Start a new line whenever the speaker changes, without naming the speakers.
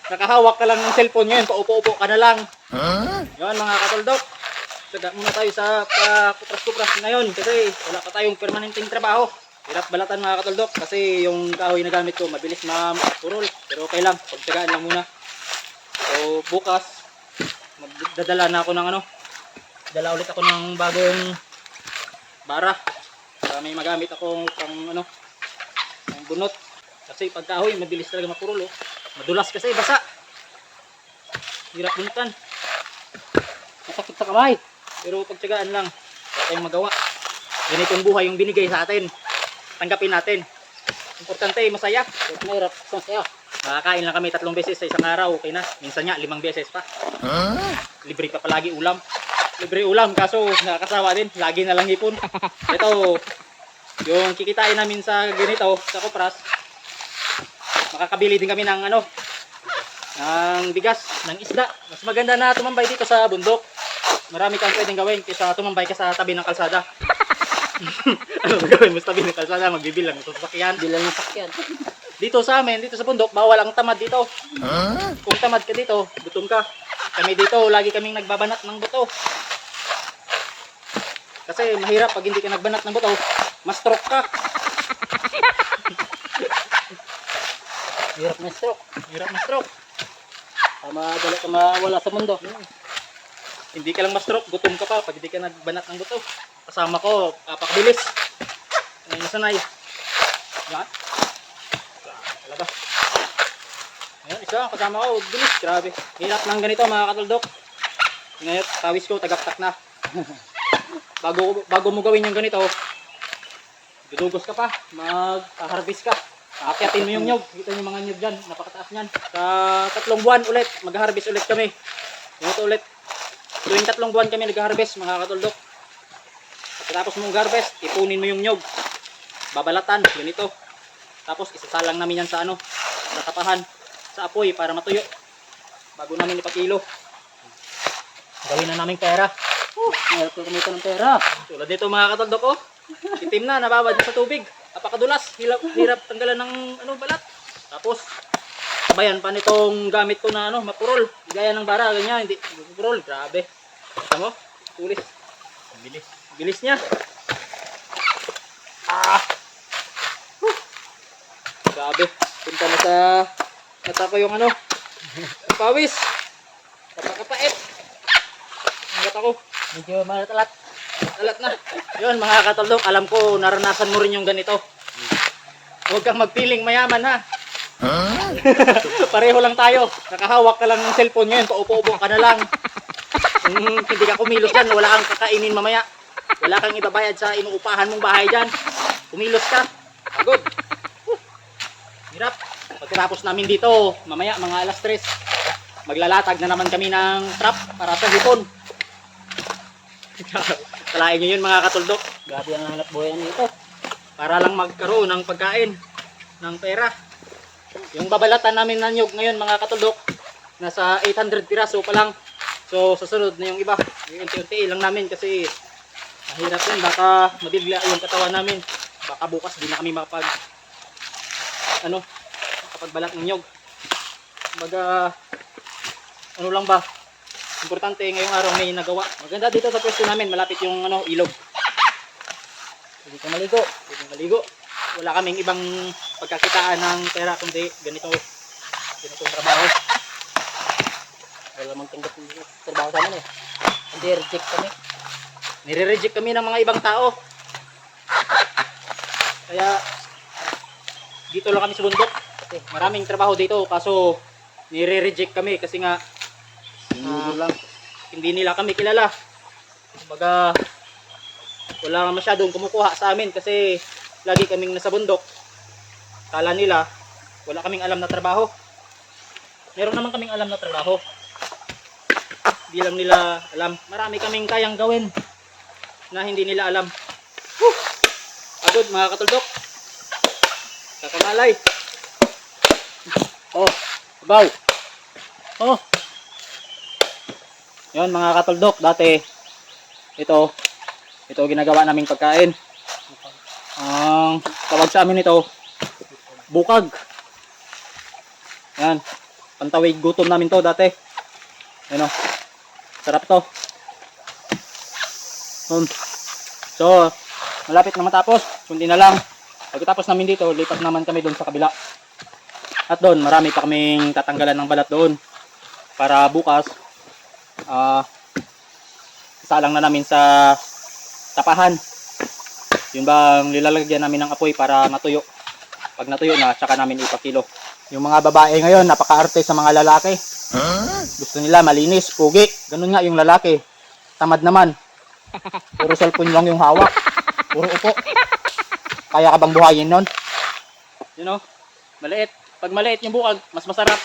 nakahawak ka lang ng cellphone ngayon, paupo-upo ka na lang. Yun mga katuldok. Saga muna tayo sa kupras-kupras ngayon kasi wala pa tayong permanenteng trabaho. Hirap balatan mga katuldok kasi yung kahoy na gamit ko mabilis mapurol. Pero okay lang, pagtsagaan lang muna. So bukas, magdadala na ako ng dala ulit ako ng bagong bara. Para may magamit akong pang bunot. Kasi pag kahoy mabilis talaga mapurol. Madulas kasi basa. Hirap bunutan. Masakit sa kamay. Pero pagtsagaan lang. Wala tayong magawa. Ganitong buhay yung binigay sa atin. Tanggapin natin. Importante masaya.
Mahirap, masaya.
Makakain lang kami 3 beses sa isang araw. Okay na. Minsan nga 5 beses pa. Libre pa palagi ulam. Libre ulam kaso nakakasawa din. Lagi na lang hipon. Ito yung kikitain namin sa ganito sa Kupras. Makakabili din kami ng ng bigas, ng isda. Mas maganda na tumambay dito sa bundok. Marami kang pwedeng gawin kaysa tumambay ka sa tabi ng kalsada. Ano gagawin mo sa tabi ng kalsada? Magbibilang sa sasakyan.
Bilang ng sakyan.
Dito sa amin, dito sa bundok, bawal ang tamad dito. Kung tamad ka dito, gutom ka. Kami dito, lagi kaming nagbabanat ng buto. Kasi mahirap pag hindi ka nagbanat ng buto, ma-stroke ka.
Hirap na stroke.
Hirap ma-stroke.
Madala ka mawala sa mundo.
Hindi ka lang ma-stroke, gutom ka pa pag hindi ka nagbanat ng buto. Kasama ko, kapakabilis. Ano yung sanay? Yan. Talaga. Ayan, isa, kasama ko, bilis, grabe. Hirap ng ganito mga katuldok. Ngayon, tawis ko, tagaktak na. Bago mo gawin yung ganito, dudugos ka pa, mag-harvest ka. Aakyatin mo yung nyog. Kita yung mga nyog dyan, napakataas nyan. Sa 3 buwan ulit, mag-harvest ulit kami. Ganito ulit. Tuwing 3 buwan kami nag-harvest mga katuldok. Tapos mong harvest, ipunin mo yung nyog. Babalatan, ganito. Tapos isasalang namin yan sa sa tapahan, sa apoy para matuyo. Bago namin ipakilo. Gawin na namin pera.
Mahirap ka kumita ng pera.
Tulad dito mga katuldok ko. Itim na, nababad sa tubig. Napakadulas, hirap tanggalan ng balat. Tapos sabayan pa nitong gamit ko na mapurol. Gaya ng bara, ganyan, hindi mapurol. Grabe. Kita mo? Tulis. Bilis. Bilis niya. Grabe. Punta na sa mata ko yung pawis. Kapakapait. Ang mata ko.
Medyo malatalat.
Alat na. Yun mga katuldok, alam ko naranasan mo rin yung ganito. Huwag kang magpiling mayaman ha. Pareho lang tayo. Nakahawak ka lang ng cellphone ngayon, paupo-upo ka na lang. Kung hindi ka kumilos dyan, wala kang kakainin mamaya. Wala kang ibabayad sa inuupahan mong bahay dyan. Kumilos ka. Pagod. Hirap. Pagkatapos namin dito, mamaya mga alas 3, maglalatag na naman kami ng trap para sa hipon. Kalain nyo yun mga katuldok.
Grabe ang hanap buhay nito.
Para lang magkaroon ng pagkain, ng pera. Yung babalatan namin ng nyog ngayon mga katuldok, nasa 800 piraso pa lang. So susunod na yung iba. Unti-unti lang namin kasi mahirap yun. Baka mabigla yung katawan namin. Baka bukas di na kami makapagbalat ng nyog. Baga lang ba? Importante ngayong araw may nagawa. Maganda dito sa pwesto namin, malapit yung ilog. Hindi ka maligo. Hindi ka maligo. Wala kaming ibang pagkakitaan ng pera kundi ganitong trabaho.
Wala mang tanggap ng trabaho sa amin eh. Hindi reject kami.
Nire-reject kami ng mga ibang tao. Kaya dito lang kami sa bundok. Kasi maraming trabaho dito kaso nire-reject kami kasi nga hindi nila kami kilala. Kumbaga wala masyadong kumukuha sa amin kasi lagi kaming nasa bundok. Kala nila wala kaming alam na trabaho. Meron naman kaming alam na trabaho. Hindi lang nila alam. Marami kaming kayang gawin na hindi nila alam. Pagod mga katuldok. Kakamalay. Oh, baw. Oh. Yun mga katuldok, dati ito ginagawa naming pagkain. Ang tawag sa amin ito, bukag. Yan. Pantawid gutom namin to dati. Ano? Sarap to. So, malapit na matapos. Kundi na lang. Pagkatapos namin dito, lipat naman kami doon sa kabila. At doon, marami pa kaming tatanggalan ng balat doon. Para bukas, isalang na namin sa tapahan. Yun bang nilalagyan namin ng apoy para matuyo. Pag natuyo na, tsaka namin ipakilo. Yung mga babae ngayon, napaka-arte sa mga lalaki. Gusto nila malinis, pugi. Ganun nga yung lalaki. Tamad naman. Puro cellphone lang yung hawak. Puro upo. Kaya ka bang buhayin nun? You know, maliit. Pag maliit yung bukag, mas masarap.